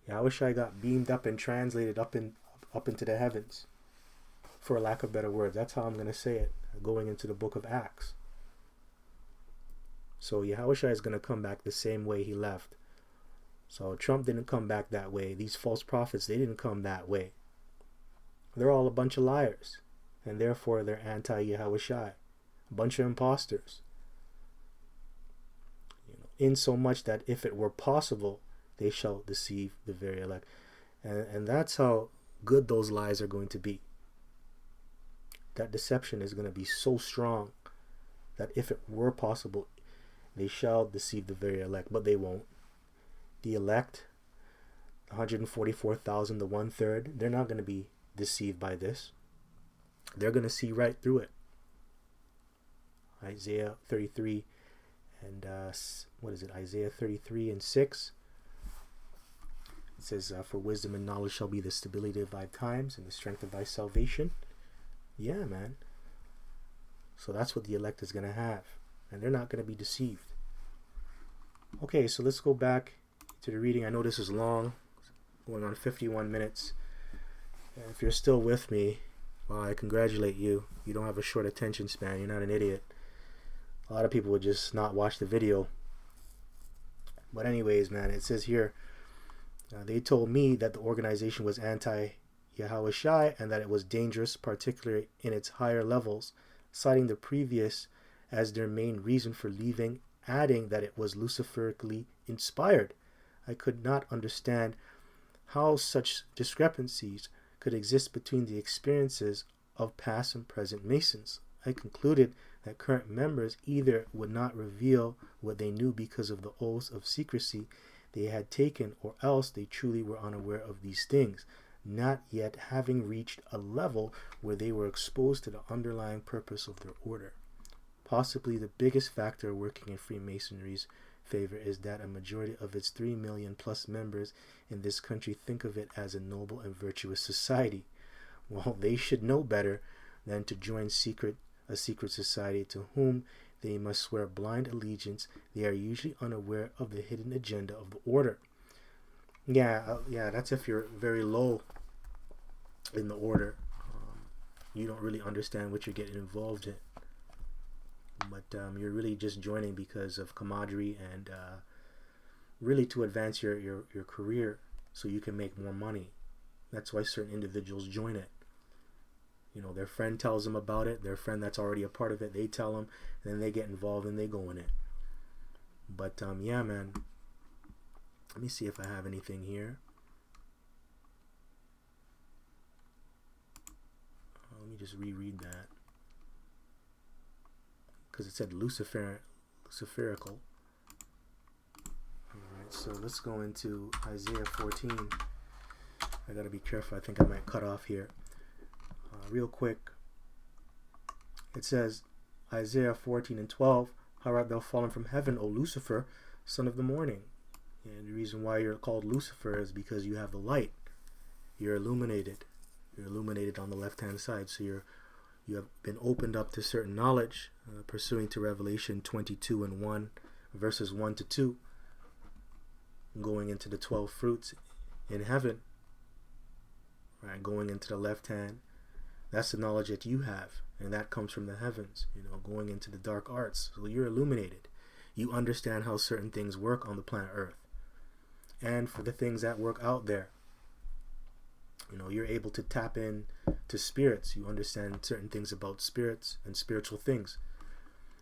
S1: Yahushua got beamed up and translated up into the heavens, for lack of better words. That's how I'm going to say it, going into the book of Acts. So Yahushua is going to come back the same way he left. So Trump didn't come back that way. These false prophets, they didn't come that way. They're all a bunch of liars, and therefore they're anti-Yahushua, a bunch of imposters. In so much that if it were possible, they shall deceive the very elect. And that's how good those lies are going to be. That deception is going to be so strong that if it were possible, they shall deceive the very elect, but they won't. The elect, 144,000, the 1/3, they're not going to be deceived by this. They're going to see right through it. Isaiah 33 and Isaiah 33 and 6. It says, for wisdom and knowledge shall be the stability of thy times and the strength of thy salvation. Yeah, man. So that's what the elect is going to have. And they're not going to be deceived. Okay, so let's go back to the reading. I know this is long, going on 51 minutes. If you're still with me, well, I congratulate you. You don't have a short attention span. You're not an idiot. A lot of people would just not watch the video. But anyways, man, it says here, they told me that the organization was anti-Yahushua and that it was dangerous, particularly in its higher levels, citing the previous as their main reason for leaving, adding that it was Luciferically inspired. I could not understand how such discrepancies could exist between the experiences of past and present Masons. I concluded that current members either would not reveal what they knew because of the oaths of secrecy they had taken, or else they truly were unaware of these things, not yet having reached a level where they were exposed to the underlying purpose of their order. Possibly the biggest factor working in Freemasonry's favor is that a majority of its 3 million plus members in this country think of it as a noble and virtuous society. Well, they should know better than to join a secret society to whom they must swear blind allegiance. They are usually unaware of the hidden agenda of the order. Yeah, that's if you're very low in the order. You don't really understand what you're getting involved in. But you're really just joining because of camaraderie and really to advance your career so you can make more money. That's why certain individuals join it. Their friend tells them about it. Their friend that's already a part of it, they tell them, and then they get involved and they go in it. But yeah, man. Let me see if I have anything here. Let me just reread that, because it said Luciferical. Alright, so let's go into Isaiah 14. I gotta be careful. I think I might cut off here. Real quick. It says, Isaiah 14 and 12, how art thou fallen from heaven, O Lucifer, son of the morning? And the reason why you're called Lucifer is because you have the light. You're illuminated. You're illuminated on the left-hand side. So you have been opened up to certain knowledge, pursuing to Revelation 22 and 1, verses 1 to 2, going into the 12 fruits in heaven, right? Going into the left hand. That's the knowledge that you have, and that comes from the heavens, going into the dark arts. So you're illuminated. You understand how certain things work on the planet Earth. And for the things that work out there, you're able to tap in to spirits. You understand certain things about spirits and spiritual things.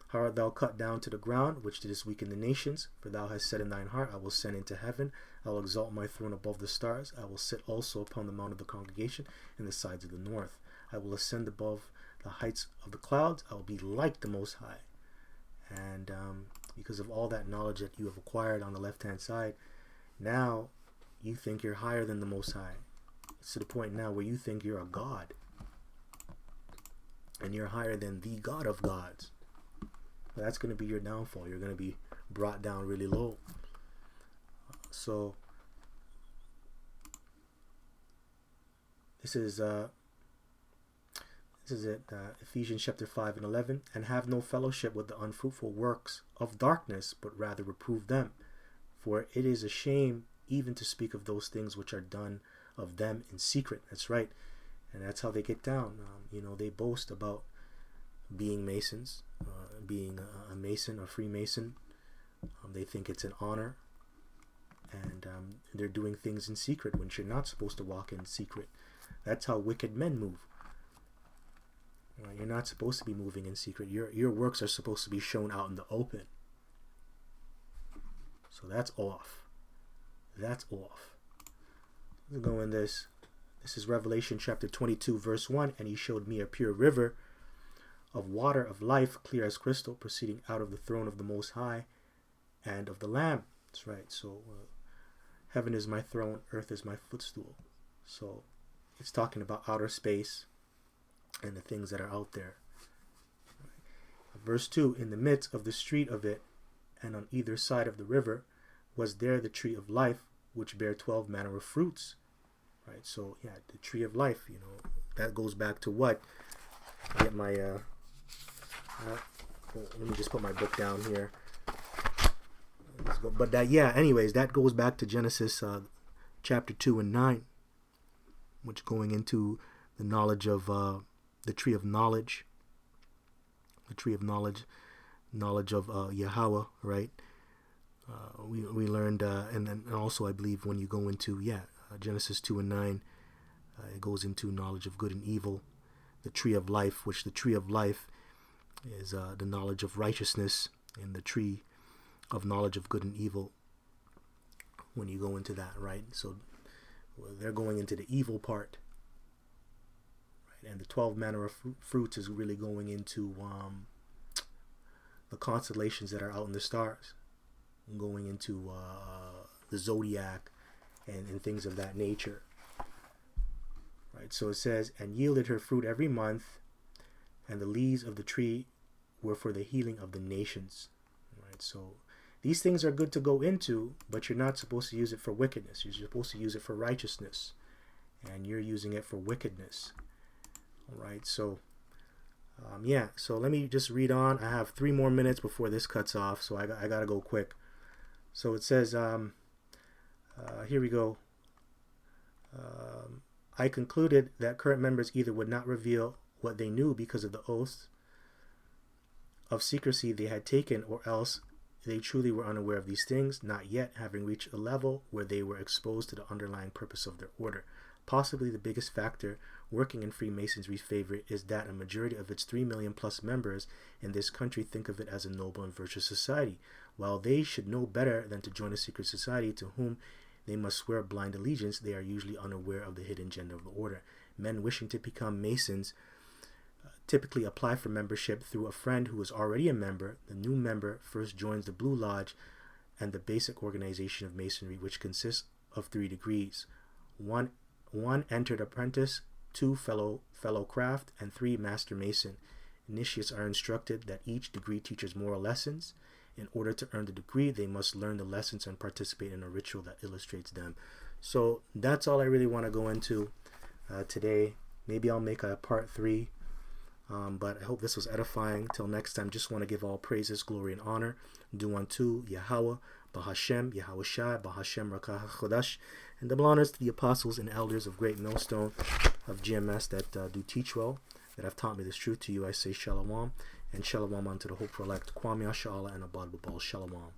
S1: How art thou cut down to the ground, which didst weaken the nations? For thou hast said in thine heart, I will ascend into heaven. I will exalt my throne above the stars. I will sit also upon the mount of the congregation in the sides of the north. I will ascend above the heights of the clouds. I will be like the Most High. And because of all that knowledge that you have acquired on the left-hand side, now you think you're higher than the Most High. It's to the point now where you think you're a God. And you're higher than the God of gods. But that's going to be your downfall. You're going to be brought down really low. So This is it, Ephesians chapter 5 and 11. And have no fellowship with the unfruitful works of darkness, but rather reprove them. For it is a shame even to speak of those things which are done of them in secret. That's right. And that's how they get down. They boast about being Masons, being a Mason, a Freemason. They think it's an honor. And they're doing things in secret when you're not supposed to walk in secret. That's how wicked men move. You're not supposed to be moving in secret. Your works are supposed to be shown out in the open. So that's off. That's off. Let's go in this. This is Revelation chapter 22, verse 1. And he showed me a pure river of water of life, clear as crystal, proceeding out of the throne of the Most High and of the Lamb. That's right. So heaven is my throne, earth is my footstool. So it's talking about outer space and the things that are out there. Verse 2, in the midst of the street of it, and on either side of the river, was there the tree of life, which bare 12 manner of fruits. Right, so yeah, the tree of life, that goes back to what? I get my, let me just put my book down here. Let's go. But anyways, that goes back to Genesis chapter 2 and 9, which going into the knowledge of, the tree of knowledge, knowledge of Yahweh, right? We learned, and then also I believe when you go into, Genesis 2 and 9, it goes into knowledge of good and evil, the tree of life, which the tree of life is the knowledge of righteousness, and the tree of knowledge of good and evil, when you go into that, right? So they're going into the evil part. And the 12 manner of fruits is really going into the constellations that are out in the stars, going into the zodiac and things of that nature. Right. So it says, and yielded her fruit every month, and the leaves of the tree were for the healing of the nations. Right. So these things are good to go into, but you're not supposed to use it for wickedness. You're supposed to use it for righteousness, and you're using it for wickedness. All right, so so let me just read on. I have 3 more minutes before this cuts off, so I gotta go quick. So it says, here we go. I concluded that current members either would not reveal what they knew because of the oaths of secrecy they had taken, or else they truly were unaware of these things, not yet having reached a level where they were exposed to the underlying purpose of their order. Possibly the biggest factor working in Freemasonry's favor is that a majority of its 3 million plus members in this country think of it as a noble and virtuous society. While they should know better than to join a secret society to whom they must swear blind allegiance, they are usually unaware of the hidden agenda of the order. Men wishing to become Masons typically apply for membership through a friend who is already a member. The new member first joins the Blue Lodge and the basic organization of Masonry, which consists of 3 degrees. One entered apprentice, 2 fellow craft, and 3 master mason. Initiates are instructed that each degree teaches moral lessons. In order to earn the degree, they must learn the lessons and participate in a ritual that illustrates them. So that's all I really want to go into today. Maybe I'll make a part 3. But I hope this was edifying. Till next time, just want to give all praises, glory, and honor due unto Yahweh, Bahashem, Yahweh Shai, Bahashem Rakah Chodash, and double honors to the apostles and elders of Great Millstone of GMS that do teach well, that have taught me this truth. To you I say Shalom, and Shalom unto the hopeful elect, Kwame Ashala, and Abad Babal Shalom.